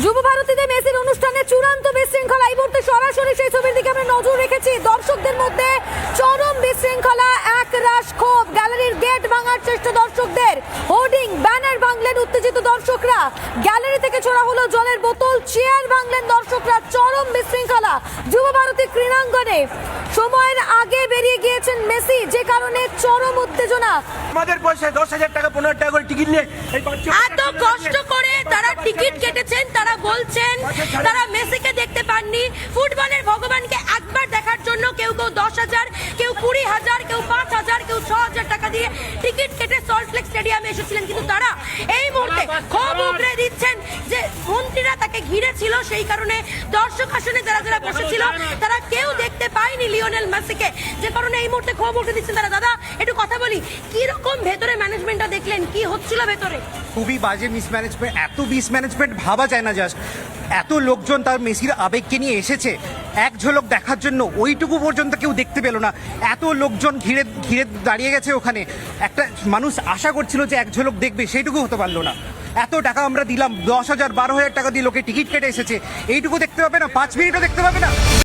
যুব ভারতীতে মেসির অনুষ্ঠানে চূড়ান্ত বিশৃঙ্খলা। এই মুহূর্তে সরাসরি সেই ছবির দিকে আমরা নজর রেখেছি। দর্শকদের মধ্যে চরম বিশৃঙ্খলা, একরাশ ক্ষোভ। গ্যালারির গেট ভাঙার চেষ্টা দর্শকদের, হোর্ডিং ব্যানার ভাঙলেন উত্তেজিত দর্শকরা। গ্যালারি থেকে ছোড়া হলো জলের বোতল, চেয়ার ভাঙলেন দর্শকরা। চরম বিশৃঙ্খলা যুব ভারতী ক্রীড়াঙ্গনে। সময়ের আগে বেরিয়ে গিয়েছেন মেসি, যে কারণে চরম উত্তেজনা। আমাদের পয়সায় 10,000 টাকা 15,000 টাকা করে টিকিট নিয়ে এত কষ্ট করে তারা টিকিট কেটেছেন, তারা বলছেন তারা মেসিকে দেখতে পাননি। ফুটবলের ভগবানকে একবার দেখার জন্য কেউ 10,000, কেউ 20,000, কেউ 5,000, কেউ 6,000 টাকা দিয়ে টিকিট কেটে সল্টলেক স্টেডিয়ামে এসেছিলেন। কিন্তু তারা এই মুহূর্তে ক্ষোভ উগরে দিচ্ছেন যে মন্ত্রীরা তাকে ঘিরে ছিল, সেই কারণে দর্শক আসনে যারা যারা বসেছিল তারা কেউ দেখতে পায়নি লিওনেল মেসিকে, যে কারণে এই মুহূর্তে ক্ষোভ উঠে দিচ্ছেন তারা। দাদা একটু কথা বলি, কি রকম ভেতরে ম্যানেজমেন্টটা দেখলেন, কি হচ্ছিল ভেতরে? খুবই বাজে মিসম্যানেজমেন্ট। এত মিসম্যানেজমেন্ট ভাবা যায় না। জাস্ট এত লোকজন তার মেসির আবেগকে নিয়ে এসেছে এক ঝলক দেখার জন্য, ওইটুকু পর্যন্ত কেউ দেখতে পেল না। এত লোকজন ঘিরে ঘিরে দাঁড়িয়ে গেছে ওখানে, একটা মানুষ আশা করছিল যে এক ঝলক দেখবে, সেইটুকু হতে পারলো না। এত টাকা আমরা দিলাম, 10,000 12,000 টাকা দিয়ে লোকে টিকিট কেটে এসেছে, এইটুকু দেখতে পাবে না? 5 মিনিটও দেখতে পাবে না?